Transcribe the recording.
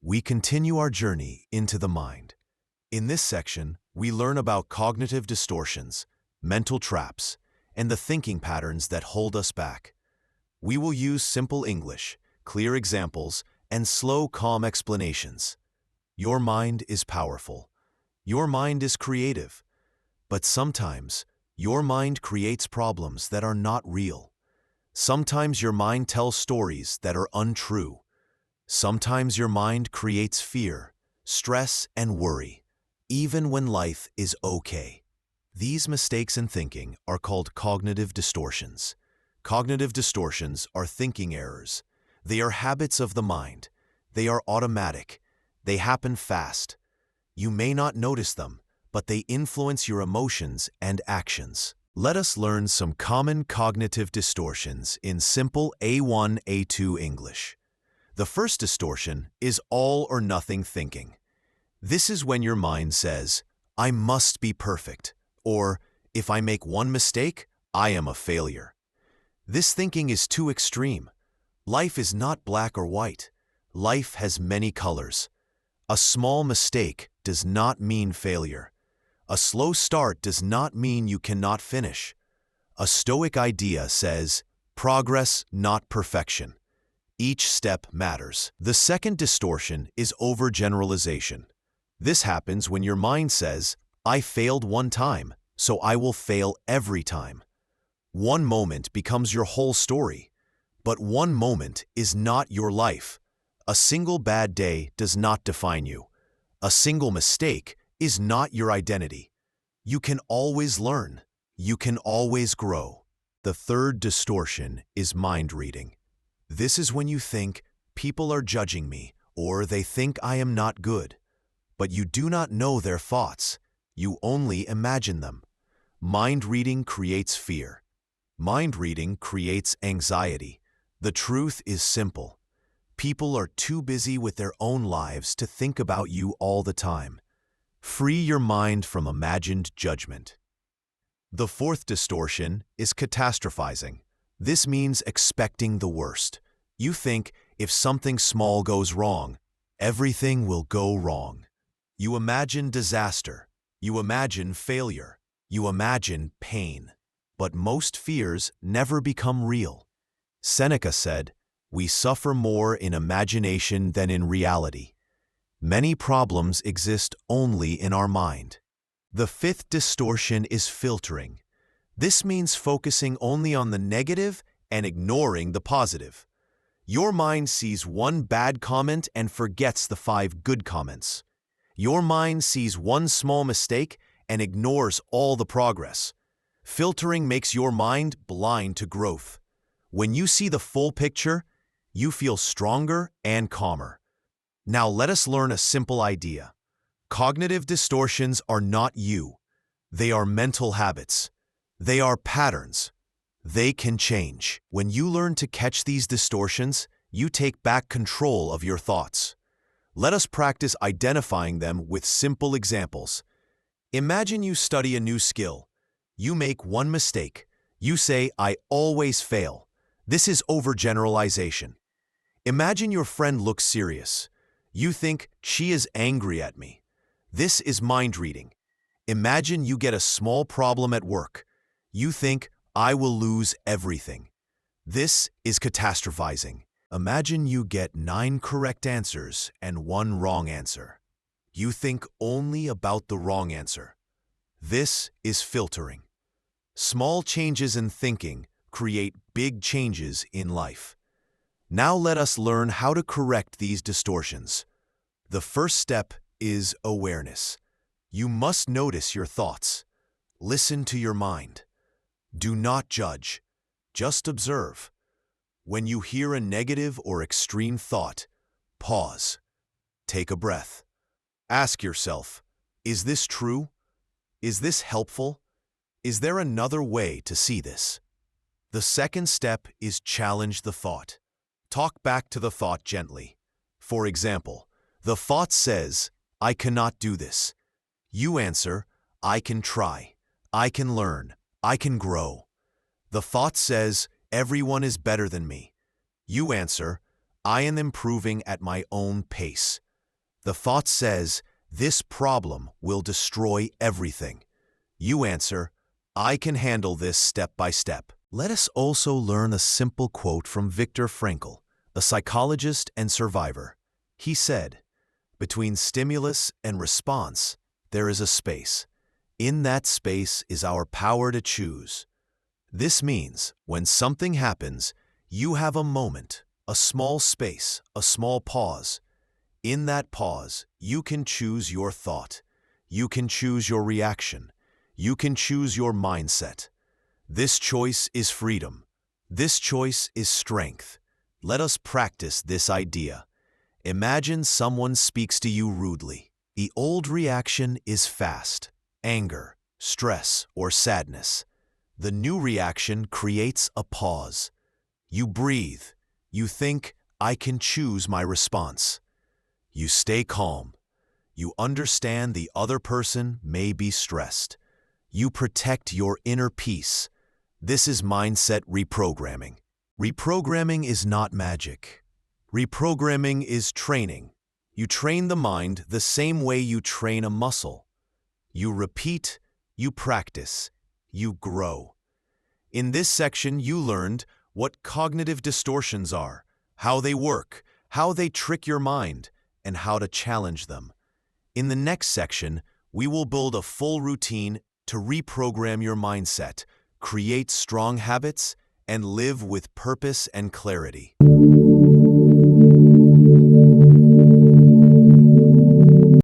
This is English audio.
we continue our journey into the mind. In this section, we learn about cognitive distortions, mental traps, and the thinking patterns that hold us back. We will use simple English, clear examples, and slow, calm explanations. Your mind is powerful. Your mind is creative. But sometimes, your mind creates problems that are not real. Sometimes your mind tells stories that are untrue. Sometimes your mind creates fear, stress, and worry, even when life is okay. These mistakes in thinking are called cognitive distortions. Cognitive distortions are thinking errors. They are habits of the mind. They are automatic. They happen fast. You may not notice them, but they influence your emotions and actions. Let us learn some common cognitive distortions in simple A1, A2 English. The first distortion is all or nothing thinking. This is when your mind says, "I must be perfect," or "If I make one mistake, I am a failure." This thinking is too extreme. Life is not black or white. Life has many colors. A small mistake does not mean failure. A slow start does not mean you cannot finish. A Stoic idea says, "Progress, not perfection." Each step matters. The second distortion is overgeneralization. This happens when your mind says, "I failed one time, so I will fail every time." One moment becomes your whole story. But one moment is not your life. A single bad day does not define you. A single mistake is not your identity. You can always learn. You can always grow. The third distortion is mind reading. This is when you think, "People are judging me," or "They think I am not good." But you do not know their thoughts. You only imagine them. Mind reading creates fear. Mind reading creates anxiety. The truth is simple. People are too busy with their own lives to think about you all the time. Free your mind from imagined judgment. The fourth distortion is catastrophizing. This means expecting the worst. You think if something small goes wrong, everything will go wrong. You imagine disaster. You imagine failure. You imagine pain. But most fears never become real. Seneca said, "We suffer more in imagination than in reality." Many problems exist only in our mind. The fifth distortion is filtering. This means focusing only on the negative and ignoring the positive. Your mind sees one bad comment and forgets the 5 good comments. Your mind sees one small mistake and ignores all the progress. Filtering makes your mind blind to growth. When you see the full picture, you feel stronger and calmer. Now let us learn a simple idea. Cognitive distortions are not you. They are mental habits. They are patterns. They can change. When you learn to catch these distortions, you take back control of your thoughts. Let us practice identifying them with simple examples. Imagine you study a new skill. You make one mistake. You say, "I always fail." This is overgeneralization. Imagine your friend looks serious. You think, "She is angry at me." This is mind reading. Imagine you get a small problem at work. You think, "I will lose everything." This is catastrophizing. Imagine you get 9 correct answers and 1 wrong answer. You think only about the wrong answer. This is filtering. Small changes in thinking create big changes in life. Now let us learn how to correct these distortions. The first step is awareness. You must notice your thoughts. Listen to your mind. Do not judge. Just observe. When you hear a negative or extreme thought, pause. Take a breath. Ask yourself, is this true? Is this helpful? Is there another way to see this? The second step is challenge the thought. Talk back to the thought gently. For example, the thought says, "I cannot do this." You answer, "I can try. I can learn. I can grow." The thought says, "Everyone is better than me." You answer, "I am improving at my own pace." The thought says, "This problem will destroy everything." You answer, "I can handle this step by step." Let us also learn a simple quote from Viktor Frankl, a psychologist and survivor. He said, "Between stimulus and response, there is a space. In that space is our power to choose." This means when something happens, you have a moment, a small space, a small pause. In that pause, you can choose your thought. You can choose your reaction. You can choose your mindset. This choice is freedom. This choice is strength. Let us practice this idea. Imagine someone speaks to you rudely. The old reaction is fast: anger, stress, or sadness. The new reaction creates a pause. You breathe. You think, "I can choose my response." You stay calm. You understand the other person may be stressed. You protect your inner peace. This is mindset reprogramming. Reprogramming is not magic. Reprogramming is training. You train the mind the same way you train a muscle. You repeat, you practice, you grow. In this section, you learned what cognitive distortions are, how they work, how they trick your mind, and how to challenge them. In the next section, we will build a full routine to reprogram your mindset, create strong habits, and live with purpose and clarity.